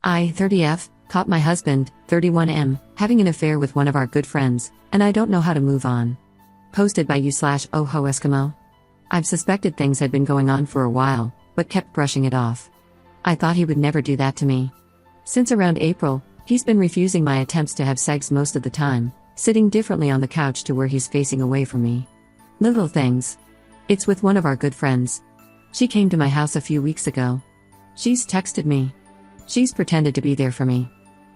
I, 30F, caught my husband, 31M, having an affair with one of our good friends, and I don't know how to move on. Posted by you/Oho Eskimo. I've suspected things had been going on for a while, but kept brushing it off. I thought he would never do that to me. Since around April, he's been refusing my attempts to have sex most of the time, sitting differently on the couch to where he's facing away from me. Little things. It's with one of our good friends. She came to my house a few weeks ago. She's texted me. She's pretended to be there for me.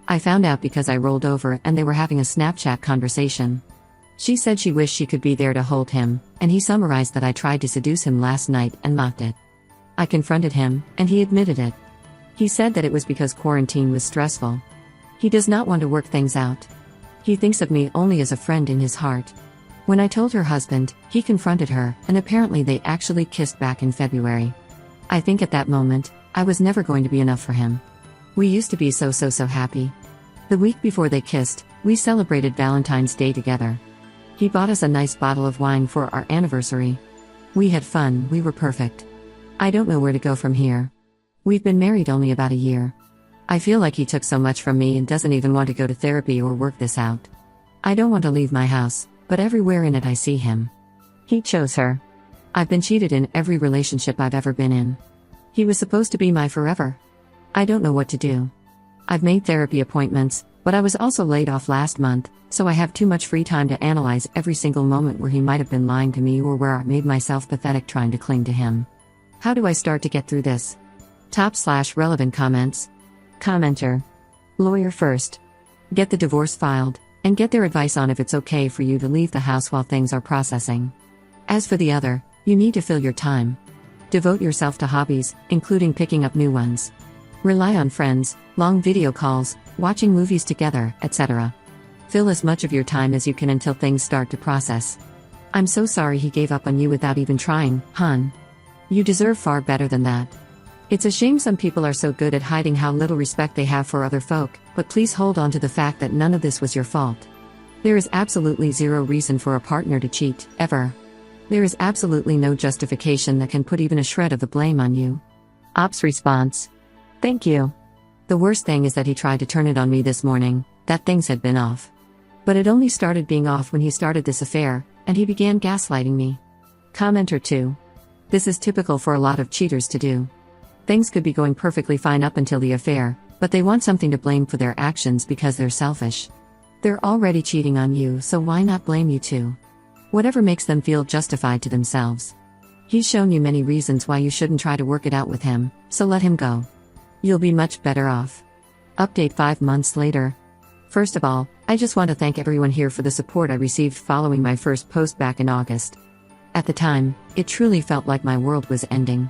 I found out because I rolled over and they were having a Snapchat conversation. She said she wished she could be there to hold him, and he summarized that I tried to seduce him last night and mocked it. I confronted him, and he admitted it. He said that it was because quarantine was stressful. He does not want to work things out. He thinks of me only as a friend in his heart. When I told her husband, he confronted her, and apparently they actually kissed back in February. I think at that moment, I was never going to be enough for him. We used to be so happy. The week before they kissed, we celebrated Valentine's Day together. He bought us a nice bottle of wine for our anniversary. We had fun, we were perfect. I don't know where to go from here. We've been married only about a year. I feel like he took so much from me and doesn't even want to go to therapy or work this out. I don't want to leave my house, but everywhere in it I see him. He chose her. I've been cheated in every relationship I've ever been in. He was supposed to be my forever. I don't know what to do. I've made therapy appointments, but I was also laid off last month, so I have too much free time to analyze every single moment where he might have been lying to me or where I made myself pathetic trying to cling to him. How do I start to get through this? Top/relevant comments. Commenter. Lawyer first. Get the divorce filed, and get their advice on if it's okay for you to leave the house while things are processing. As for the other, you need to fill your time. Devote yourself to hobbies, including picking up new ones. Rely on friends, long video calls, watching movies together, etc. Fill as much of your time as you can until things start to process. I'm so sorry he gave up on you without even trying, hon. You deserve far better than that. It's a shame some people are so good at hiding how little respect they have for other folk, but please hold on to the fact that none of this was your fault. There is absolutely zero reason for a partner to cheat, ever. There is absolutely no justification that can put even a shred of the blame on you. Ops response. Thank you. The worst thing is that he tried to turn it on me this morning, that things had been off. But it only started being off when he started this affair, and he began gaslighting me. Commenter 2. This is typical for a lot of cheaters to do. Things could be going perfectly fine up until the affair, but they want something to blame for their actions because they're selfish. They're already cheating on you, so why not blame you too? Whatever makes them feel justified to themselves. He's shown you many reasons why you shouldn't try to work it out with him, so let him go. You'll be much better off. Update 5 months later. First of all, I just want to thank everyone here for the support I received following my first post back in August. At the time, it truly felt like my world was ending.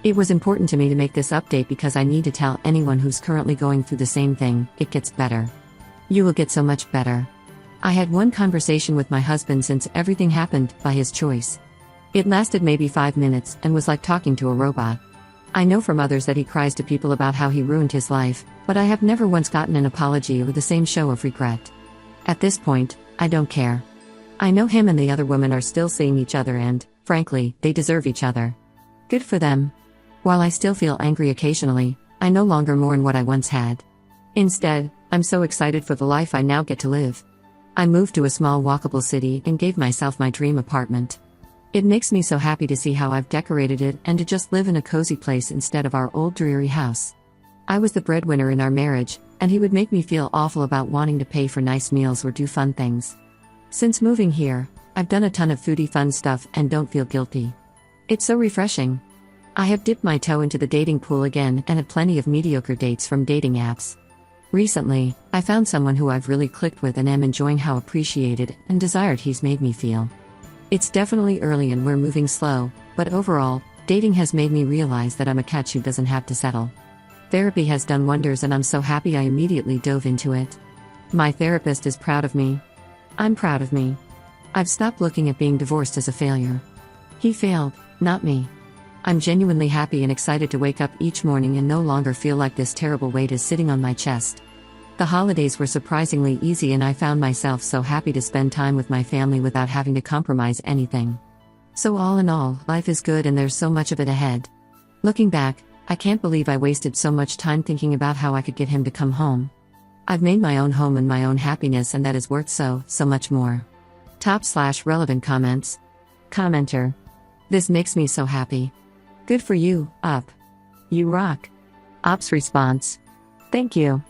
It was important to me to make this update because I need to tell anyone who's currently going through the same thing, it gets better. You will get so much better. I had one conversation with my husband since everything happened by his choice. It lasted maybe 5 minutes and was like talking to a robot. I know from others that he cries to people about how he ruined his life, but I have never once gotten an apology or the same show of regret. At this point, I don't care. I know him and the other woman are still seeing each other and, frankly, they deserve each other. Good for them. While I still feel angry occasionally, I no longer mourn what I once had. Instead, I'm so excited for the life I now get to live. I moved to a small walkable city and gave myself my dream apartment. It makes me so happy to see how I've decorated it and to just live in a cozy place instead of our old dreary house. I was the breadwinner in our marriage, and he would make me feel awful about wanting to pay for nice meals or do fun things. Since moving here, I've done a ton of foodie fun stuff and don't feel guilty. It's so refreshing. I have dipped my toe into the dating pool again and had plenty of mediocre dates from dating apps. Recently, I found someone who I've really clicked with and am enjoying how appreciated and desired he's made me feel. It's definitely early and we're moving slow, but overall, dating has made me realize that I'm a catch who doesn't have to settle. Therapy has done wonders and I'm so happy I immediately dove into it. My therapist is proud of me. I'm proud of me. I've stopped looking at being divorced as a failure. He failed, not me. I'm genuinely happy and excited to wake up each morning and no longer feel like this terrible weight is sitting on my chest. The holidays were surprisingly easy and I found myself so happy to spend time with my family without having to compromise anything. So all in all, life is good and there's so much of it ahead. Looking back, I can't believe I wasted so much time thinking about how I could get him to come home. I've made my own home and my own happiness, and that is worth so much more. Top/relevant comments. Commenter. This makes me so happy. Good for you, Up. You rock. Op's response. Thank you.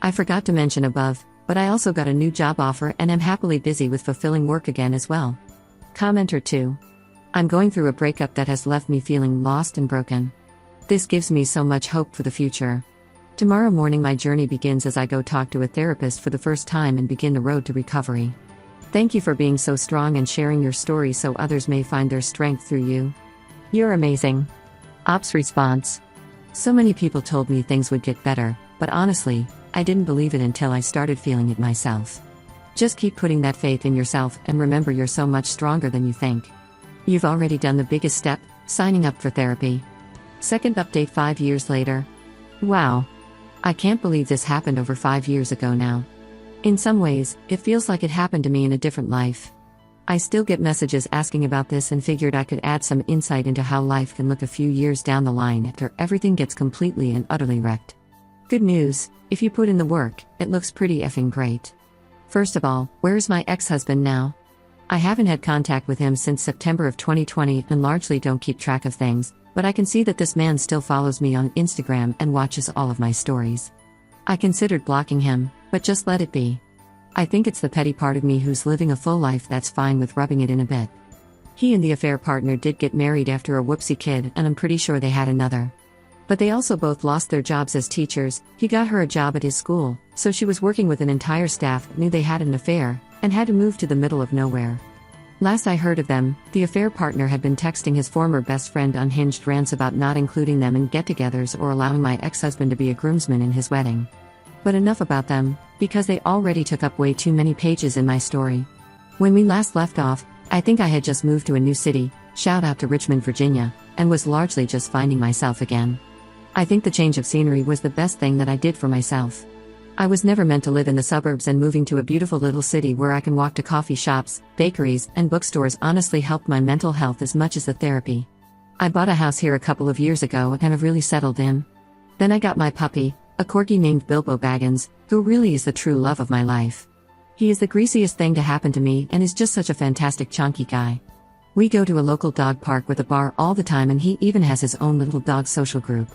I forgot to mention above, but I also got a new job offer and am happily busy with fulfilling work again as well. Commenter 2. I'm going through a breakup that has left me feeling lost and broken. This gives me so much hope for the future. Tomorrow morning my journey begins as I go talk to a therapist for the first time and begin the road to recovery. Thank you for being so strong and sharing your story so others may find their strength through you. You're amazing. Op's response. So many people told me things would get better, but honestly, I didn't believe it until I started feeling it myself. Just keep putting that faith in yourself and remember you're so much stronger than you think. You've already done the biggest step, signing up for therapy. Second update 5 years later. Wow. I can't believe this happened over 5 years ago now. In some ways, it feels like it happened to me in a different life. I still get messages asking about this and figured I could add some insight into how life can look a few years down the line after everything gets completely and utterly wrecked. Good news, if you put in the work, it looks pretty effing great. First of all, where's my ex-husband now? I haven't had contact with him since September of 2020 and largely don't keep track of things, but I can see that this man still follows me on Instagram and watches all of my stories. I considered blocking him, but just let it be. I think it's the petty part of me who's living a full life that's fine with rubbing it in a bit. He and the affair partner did get married after a whoopsie kid, and I'm pretty sure they had another. But they also both lost their jobs as teachers. He got her a job at his school, so she was working with an entire staff, knew they had an affair, and had to move to the middle of nowhere. Last I heard of them, the affair partner had been texting his former best friend unhinged rants about not including them in get-togethers or allowing my ex-husband to be a groomsman in his wedding. But enough about them, because they already took up way too many pages in my story. When we last left off, I think I had just moved to a new city, shout out to Richmond, Virginia, and was largely just finding myself again. I think the change of scenery was the best thing that I did for myself. I was never meant to live in the suburbs, and moving to a beautiful little city where I can walk to coffee shops, bakeries, and bookstores honestly helped my mental health as much as the therapy. I bought a house here a couple of years ago and have really settled in. Then I got my puppy, a corgi named Bilbo Baggins, who really is the true love of my life. He is the greasiest thing to happen to me and is just such a fantastic chunky guy. We go to a local dog park with a bar all the time, and he even has his own little dog social group.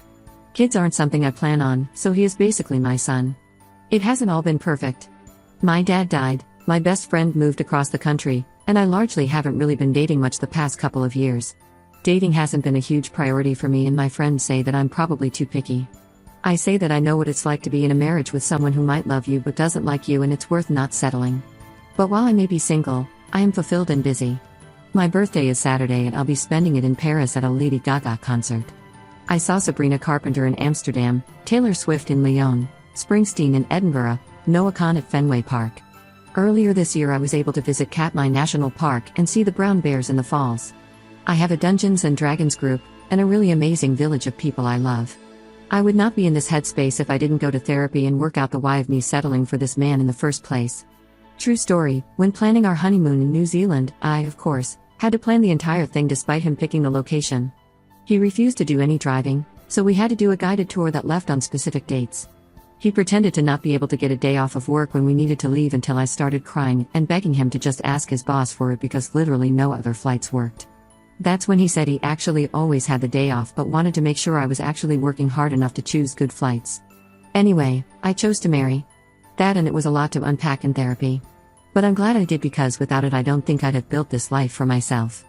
Kids aren't something I plan on, so he is basically my son. It hasn't all been perfect. My dad died, my best friend moved across the country, and I largely haven't really been dating much the past couple of years. Dating hasn't been a huge priority for me, and my friends say that I'm probably too picky. I say that I know what it's like to be in a marriage with someone who might love you but doesn't like you, and it's worth not settling. But while I may be single, I am fulfilled and busy. My birthday is Saturday and I'll be spending it in Paris at a Lady Gaga concert. I saw Sabrina Carpenter in Amsterdam, Taylor Swift in Lyon, Springsteen in Edinburgh, Noah Khan at Fenway Park. Earlier this year I was able to visit Katmai National Park and see the brown bears in the falls. I have a Dungeons & Dragons group, and a really amazing village of people I love. I would not be in this headspace if I didn't go to therapy and work out the why of me settling for this man in the first place. True story, when planning our honeymoon in New Zealand, I, of course, had to plan the entire thing despite him picking the location. He refused to do any driving, so we had to do a guided tour that left on specific dates. He pretended to not be able to get a day off of work when we needed to leave until I started crying and begging him to just ask his boss for it because literally no other flights worked. That's when he said he actually always had the day off but wanted to make sure I was actually working hard enough to choose good flights. Anyway, I chose to marry. That, and it was a lot to unpack in therapy. But I'm glad I did, because without it I don't think I'd have built this life for myself.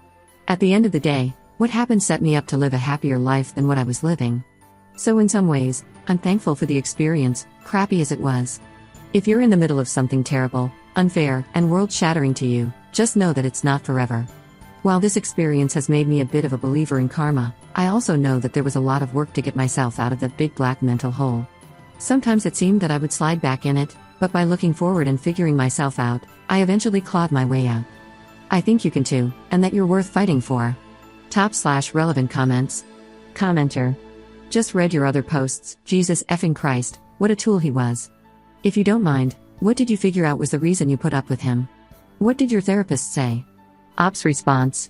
At the end of the day, what happened set me up to live a happier life than what I was living. So in some ways, I'm thankful for the experience, crappy as it was. If you're in the middle of something terrible, unfair, and world-shattering to you, just know that it's not forever. While this experience has made me a bit of a believer in karma, I also know that there was a lot of work to get myself out of that big black mental hole. Sometimes it seemed that I would slide back in it, but by looking forward and figuring myself out, I eventually clawed my way out. I think you can too, and that you're worth fighting for. Top/relevant comments. Commenter. Just read your other posts. Jesus effing Christ, what a tool he was. If you don't mind, what did you figure out was the reason you put up with him? What did your therapist say? Op's response.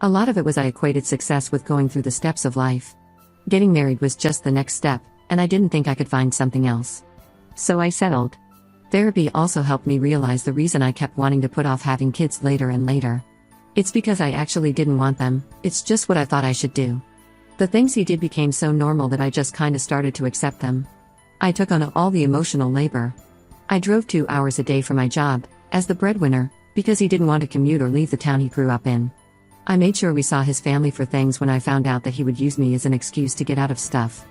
A lot of it was I equated success with going through the steps of life. Getting married was just the next step, and I didn't think I could find something else. So I settled. Therapy also helped me realize the reason I kept wanting to put off having kids later and later. It's because I actually didn't want them, it's just what I thought I should do. The things he did became so normal that I just kinda started to accept them. I took on all the emotional labor. I drove 2 hours a day for my job, as the breadwinner, because he didn't want to commute or leave the town he grew up in. I made sure we saw his family for things when I found out that he would use me as an excuse to get out of stuff.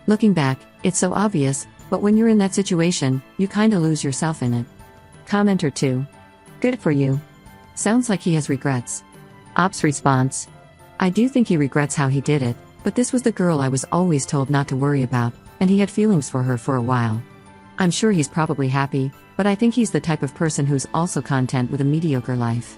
Looking back, it's so obvious, but when you're in that situation, you kinda lose yourself in it. Commenter 2. Good for you. Sounds like he has regrets. Ops response. I do think he regrets how he did it, but this was the girl I was always told not to worry about, and he had feelings for her for a while. I'm sure he's probably happy, but I think he's the type of person who's also content with a mediocre life.